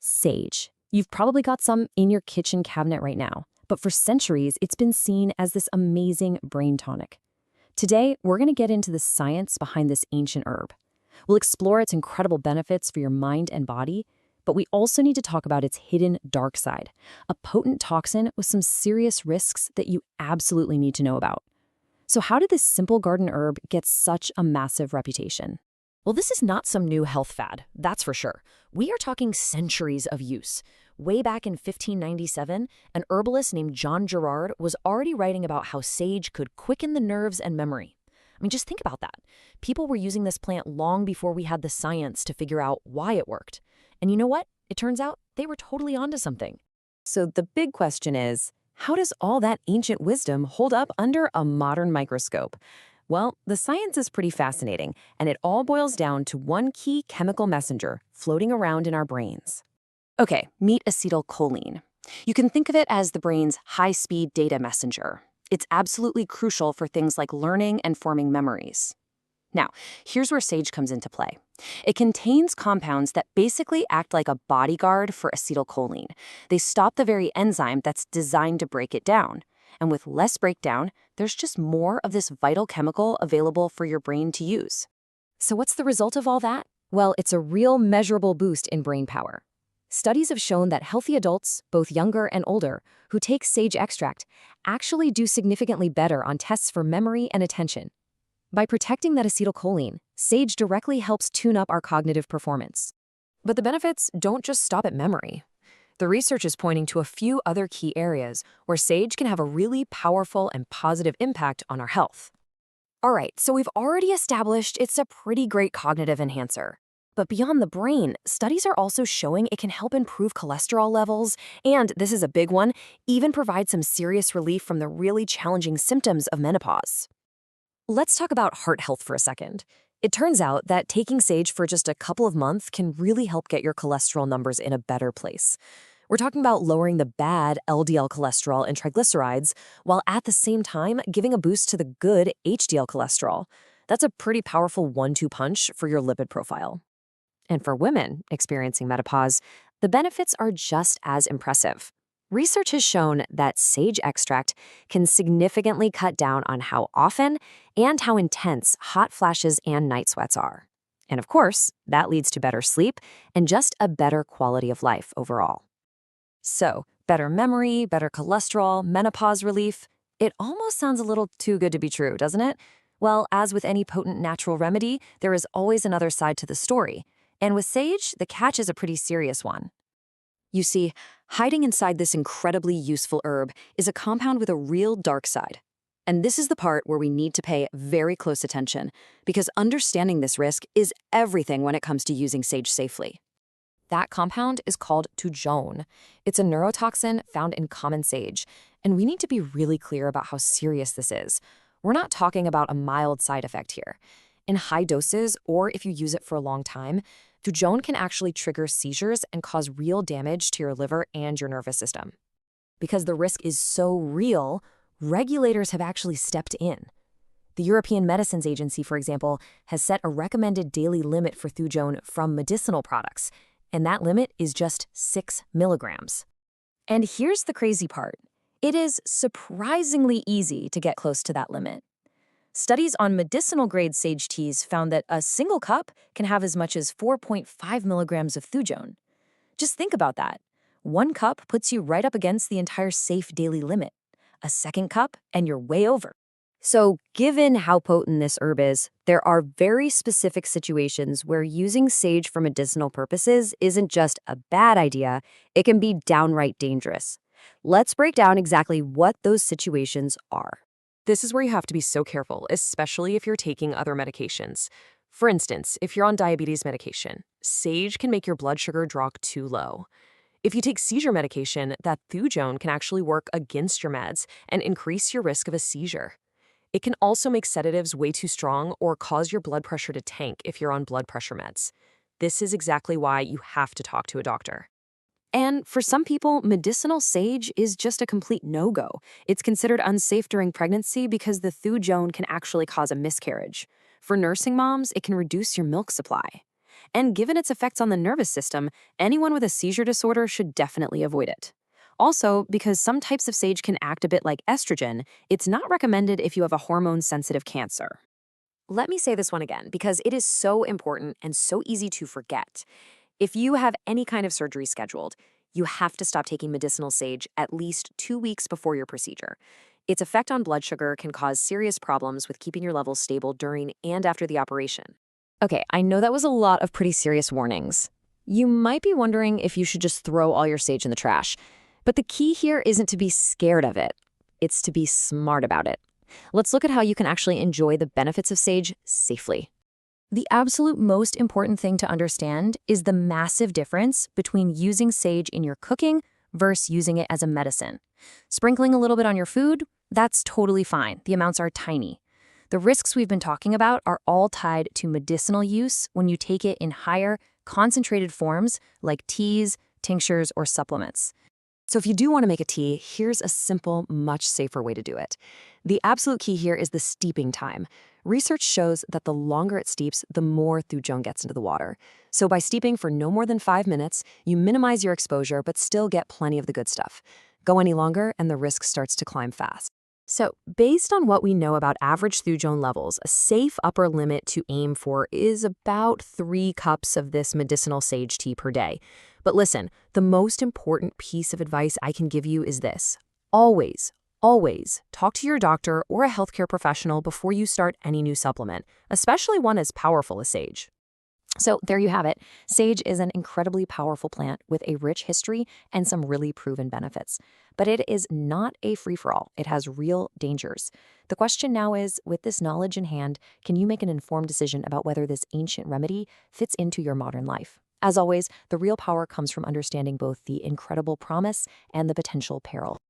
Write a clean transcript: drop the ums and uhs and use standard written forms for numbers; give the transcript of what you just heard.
Sage. You've probably got some in your kitchen cabinet right now, but for centuries, it's been seen as this amazing brain tonic. Today, we're going to get into the science behind this ancient herb. We'll explore its incredible benefits for your mind and body, but we also need to talk about its hidden dark side, a potent toxin with some serious risks that you absolutely need to know about. So how did this simple garden herb get such a massive reputation? Well, this is not some new health fad, that's for sure. We are talking centuries of use. Way back in 1597, an herbalist named John Gerard was already writing about how sage could quicken the nerves and memory. I mean, just think about that. People were using this plant long before we had the science to figure out why it worked. And you know what? It turns out they were totally onto something. So the big question is, how does all that ancient wisdom hold up under a modern microscope? Well, the science is pretty fascinating, and it all boils down to one key chemical messenger floating around in our brains. Okay, meet acetylcholine. You can think of it as the brain's high-speed data messenger. It's absolutely crucial for things like learning and forming memories. Now, here's where sage comes into play. It contains compounds that basically act like a bodyguard for acetylcholine. They stop the very enzyme that's designed to break it down. And with less breakdown, there's just more of this vital chemical available for your brain to use. So what's the result of all that? Well, it's a real measurable boost in brain power. Studies have shown that healthy adults, both younger and older, who take sage extract actually do significantly better on tests for memory and attention. By protecting that acetylcholine, sage directly helps tune up our cognitive performance. But the benefits don't just stop at memory. The research is pointing to a few other key areas where sage can have a really powerful and positive impact on our health. All right, so we've already established it's a pretty great cognitive enhancer. But beyond the brain, studies are also showing it can help improve cholesterol levels, and this is a big one, even provide some serious relief from the really challenging symptoms of menopause. Let's talk about heart health for a second. It turns out that taking sage for just a couple of months can really help get your cholesterol numbers in a better place. We're talking about lowering the bad LDL cholesterol and triglycerides, while at the same time giving a boost to the good HDL cholesterol. That's a pretty powerful 1-2 punch for your lipid profile. And for women experiencing menopause, the benefits are just as impressive. Research has shown that sage extract can significantly cut down on how often and how intense hot flashes and night sweats are. And of course, that leads to better sleep and just a better quality of life overall. So, better memory, better cholesterol, menopause relief. It almost sounds a little too good to be true, doesn't it? Well, as with any potent natural remedy, there is always another side to the story. And with sage, the catch is a pretty serious one. You see, hiding inside this incredibly useful herb is a compound with a real dark side. And this is the part where we need to pay very close attention, because understanding this risk is everything when it comes to using sage safely. That compound is called tujone. It's a neurotoxin found in common sage, and we need to be really clear about how serious this is. We're not talking about a mild side effect here. In high doses, or if you use it for a long time, tujone can actually trigger seizures and cause real damage to your liver and your nervous system. Because the risk is so real, regulators have actually stepped in. The European Medicines Agency, for example, has set a recommended daily limit for tujone from medicinal products, and that limit is just 6 milligrams. And here's the crazy part. It is surprisingly easy to get close to that limit. Studies on medicinal-grade sage teas found that a single cup can have as much as 4.5 milligrams of tujone. Just think about that. 1 cup puts you right up against the entire safe daily limit. A second cup, and you're way over. So, given how potent this herb is, there are very specific situations where using sage for medicinal purposes isn't just a bad idea, it can be downright dangerous. Let's break down exactly what those situations are. This is where you have to be so careful, especially if you're taking other medications. For instance, if you're on diabetes medication, sage can make your blood sugar drop too low. If you take seizure medication, that tujone can actually work against your meds and increase your risk of a seizure. It can also make sedatives way too strong or cause your blood pressure to tank if you're on blood pressure meds. This is exactly why you have to talk to a doctor. And for some people, medicinal sage is just a complete no-go. It's considered unsafe during pregnancy because the tujone can actually cause a miscarriage. For nursing moms, it can reduce your milk supply. and given its effects on the nervous system, anyone with a seizure disorder should definitely avoid it. Also, because some types of sage can act a bit like estrogen, it's not recommended if you have a hormone-sensitive cancer. Let me say this one again because it is so important and so easy to forget. If you have any kind of surgery scheduled, you have to stop taking medicinal sage at least 2 weeks before your procedure. Its effect on blood sugar can cause serious problems with keeping your levels stable during and after the operation. Okay, I know that was a lot of pretty serious warnings. You might be wondering if you should just throw all your sage in the trash. But the key here isn't to be scared of it. It's to be smart about it. Let's look at how you can actually enjoy the benefits of sage safely. The absolute most important thing to understand is the massive difference between using sage in your cooking versus using it as a medicine. Sprinkling a little bit on your food, that's totally fine. The amounts are tiny. The risks we've been talking about are all tied to medicinal use when you take it in higher, concentrated forms like teas, tinctures, or supplements. So if you do want to make a tea, here's a simple, much safer way to do it. The absolute key here is the steeping time. Research shows that the longer it steeps, the more thujone gets into the water. So by steeping for no more than 5 minutes, you minimize your exposure but still get plenty of the good stuff. Go any longer and the risk starts to climb fast. So based on what we know about average thujone levels, a safe upper limit to aim for is about 3 cups of this medicinal sage tea per day. But listen, the most important piece of advice I can give you is this. Always talk to your doctor or a healthcare professional before you start any new supplement, especially one as powerful as sage. So there you have it. Sage is an incredibly powerful plant with a rich history and some really proven benefits. But it is not a free-for-all. It has real dangers. The question now is, with this knowledge in hand, can you make an informed decision about whether this ancient remedy fits into your modern life? As always, the real power comes from understanding both the incredible promise and the potential peril.